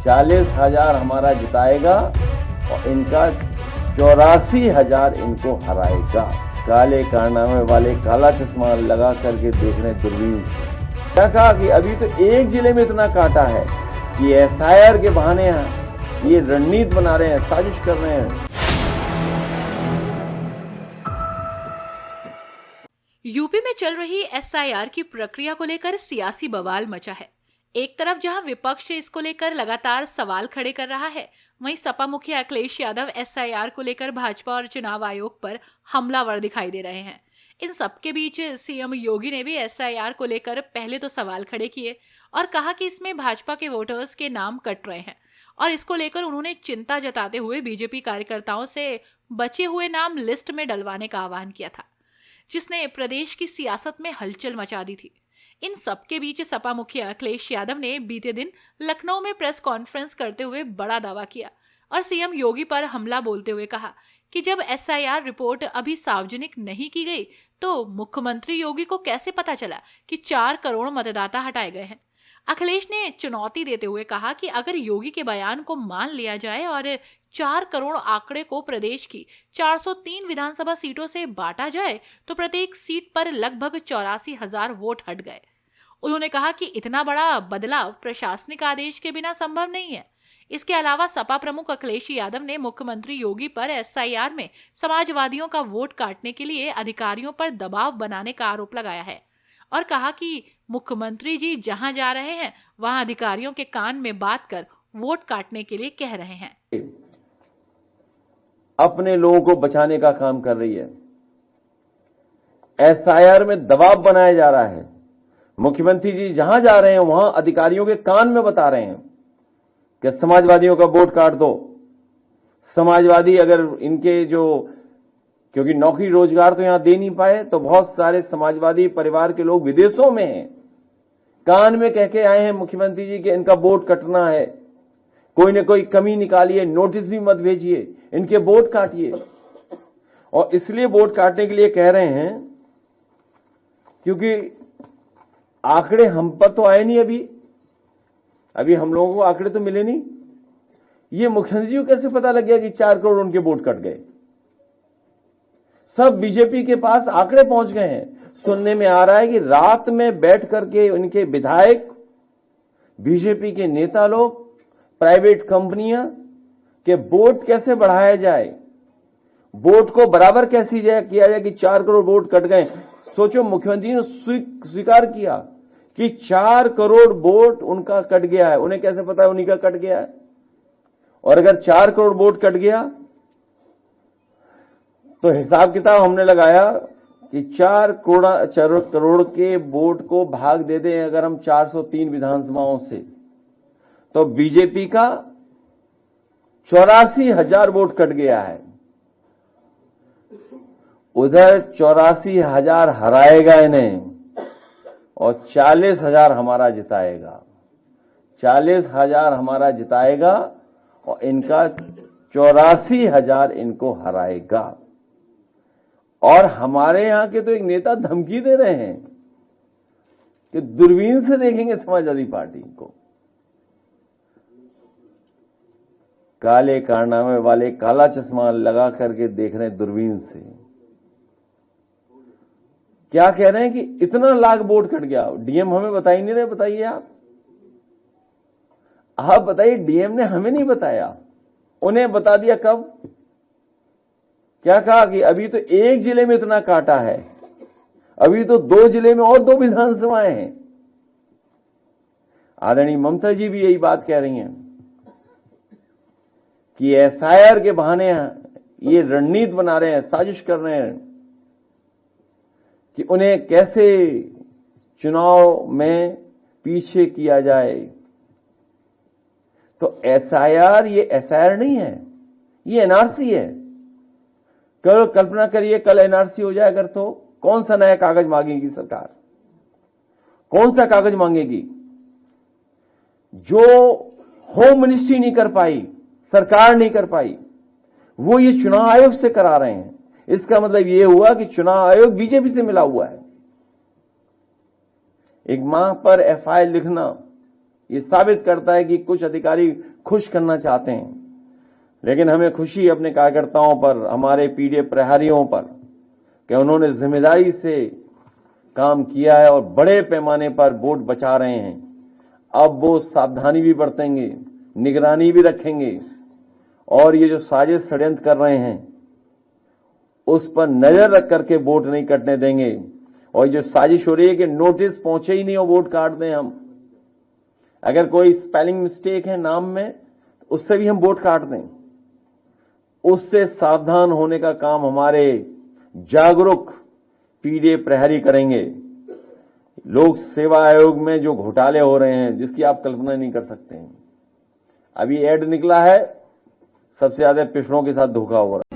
40,000 हमारा जिताएगा और इनका 84,000 इनको हराएगा। काले कारनामे वाले काला चश्मा लगा करके देख रहे हैं दूरबीन से। क्या कहा कि अभी तो एक जिले में इतना काटा है कि एसआईआर के बहाने ये रणनीति बना रहे हैं, साजिश कर रहे हैं। यूपी में चल रही एसआईआर की प्रक्रिया को लेकर सियासी बवाल मचा है। एक तरफ जहां विपक्ष इसको लेकर लगातार सवाल खड़े कर रहा है, वहीं सपा मुखिया अखिलेश यादव एसआईआर को लेकर भाजपा और चुनाव आयोग पर हमलावर दिखाई दे रहे हैं। इन सबके बीच सीएम योगी ने भी एसआईआर को लेकर पहले तो सवाल खड़े किए और कहा कि इसमें भाजपा के वोटर्स के नाम कट रहे हैं और इसको लेकर उन्होंने चिंता जताते हुए बीजेपी कार्यकर्ताओं से बचे हुए नाम लिस्ट में डलवाने का आह्वान किया था, जिसने प्रदेश की सियासत में हलचल मचा दी थी। इन सबके बीच सपा मुखिया अखिलेश यादव ने बीते दिन लखनऊ में प्रेस कॉन्फ्रेंस करते हुए बड़ा दावा किया और सीएम योगी पर हमला बोलते हुए कहा कि जब एसआईआर रिपोर्ट अभी सार्वजनिक नहीं की गई तो मुख्यमंत्री योगी को कैसे पता चला कि 4 करोड़ मतदाता हटाए गए हैं। अखिलेश ने चुनौती देते हुए कहा कि अगर योगी के बयान को मान लिया जाए और 4 करोड़ आंकड़े को प्रदेश की 403 विधानसभा सीटों से बांटा जाए तो प्रत्येक सीट पर लगभग 84,000 वोट हट गए। उन्होंने कहा कि इतना बड़ा बदलाव प्रशासनिक आदेश के बिना संभव नहीं है। इसके अलावा सपा प्रमुख अखिलेश यादव ने मुख्यमंत्री योगी पर एसआईआर में समाजवादियों का वोट काटने के लिए अधिकारियों पर दबाव बनाने का आरोप लगाया है और कहा कि मुख्यमंत्री जी जहां जा रहे हैं वहां अधिकारियों के कान में बात कर वोट काटने के लिए कह रहे हैं। अपने लोगों को बचाने का काम कर रही है। एसआईआर में दबाव बनाया जा रहा है। मुख्यमंत्री जी जहां जा रहे हैं वहां अधिकारियों के कान में बता रहे हैं कि समाजवादियों का वोट काट दो। समाजवादी अगर इनके क्योंकि नौकरी रोजगार तो यहां दे नहीं पाए तो बहुत सारे समाजवादी परिवार के लोग विदेशों में हैं, कान में कह के आए हैं मुख्यमंत्री जी कि इनका वोट कटना है, कोई न कोई कमी निकालिए, नोटिस भी मत भेजिए, इनके वोट काटिए। और इसलिए वोट काटने के लिए कह रहे हैं क्योंकि आंकड़े हम पर तो आए नहीं, अभी हम लोगों को आंकड़े तो मिले नहीं। ये मुख्यमंत्री जी को कैसे पता लग गया कि 4 करोड़ उनके वोट कट गए? सब बीजेपी के पास आंकड़े पहुंच गए हैं। सुनने में आ रहा है कि रात में बैठ करके उनके विधायक, बीजेपी के नेता लोग, प्राइवेट कंपनियां के वोट कैसे बढ़ाया जाए, वोट को बराबर कैसे किया जाए कि 4 करोड़ वोट कट गए। सोचो, मुख्यमंत्री ने स्वीकार किया कि 4 करोड़ वोट उनका कट गया है। उन्हें कैसे पता है उन्हीं का कट गया है? और अगर 4 करोड़ वोट कट गया तो हिसाब किताब हमने लगाया कि 4 करोड़ के वोट को भाग दे दें अगर हम 403 विधानसभाओं से, तो बीजेपी का 84,000 वोट कट गया है। उधर 84,000 हराएगा इन्हें और 40,000 हमारा जिताएगा। 40,000 हमारा जिताएगा और इनका 84,000 इनको हराएगा। और हमारे यहां के तो एक नेता धमकी दे रहे हैं कि दूरबीन से देखेंगे समाजवादी पार्टी को। काले कारनामे वाले काला चश्मा लगा करके देख रहे हैं दूरबीन से। क्या कह रहे हैं कि इतना लाख वोट कट गया। डीएम हमें बता ही नहीं रहे, बताइए आप बताइए। डीएम ने हमें नहीं बताया, उन्हें बता दिया कब? क्या कहा कि अभी तो एक जिले में इतना काटा है, अभी तो 2 जिले में और 2 विधानसभाएं हैं। आदरणीय ममता जी भी यही बात कह रही हैं कि एसआईआर के बहाने ये रणनीति बना रहे हैं, साजिश कर रहे हैं कि उन्हें कैसे चुनाव में पीछे किया जाए। तो एसआईआर ये एसआईआर नहीं है, ये एनआरसी है। कल्पना करिए कल एनआरसी हो जाए अगर, तो कौन सा नया कागज मांगेगी सरकार? कौन सा कागज मांगेगी? जो होम मिनिस्ट्री नहीं कर पाई, सरकार नहीं कर पाई, वो ये चुनाव आयोग से करा रहे हैं। इसका मतलब ये हुआ कि चुनाव आयोग बीजेपी से मिला हुआ है। एक मां पर एफआईआर लिखना ये साबित करता है कि कुछ अधिकारी खुश करना चाहते हैं, लेकिन हमें खुशी अपने कार्यकर्ताओं पर, हमारे पीडीए प्रहरियों पर कि उन्होंने जिम्मेदारी से काम किया है और बड़े पैमाने पर वोट बचा रहे हैं। अब वो सावधानी भी बरतेंगे, निगरानी भी रखेंगे और ये जो साजिश षड्यंत्र कर रहे हैं उस पर नजर रख करके वोट नहीं कटने देंगे। और जो साजिश हो रही है कि नोटिस पहुंचे ही नहीं और वोट काट दें हम, अगर कोई स्पेलिंग मिस्टेक है नाम में उससे भी हम वोट काट दें, उससे सावधान होने का काम हमारे जागरूक पीडीए प्रहरी करेंगे। लोक सेवा आयोग में जो घोटाले हो रहे हैं जिसकी आप कल्पना नहीं कर सकते हैं। अभी एड निकला है, सबसे ज्यादा पिछड़ों के साथ धोखा हो रहा है।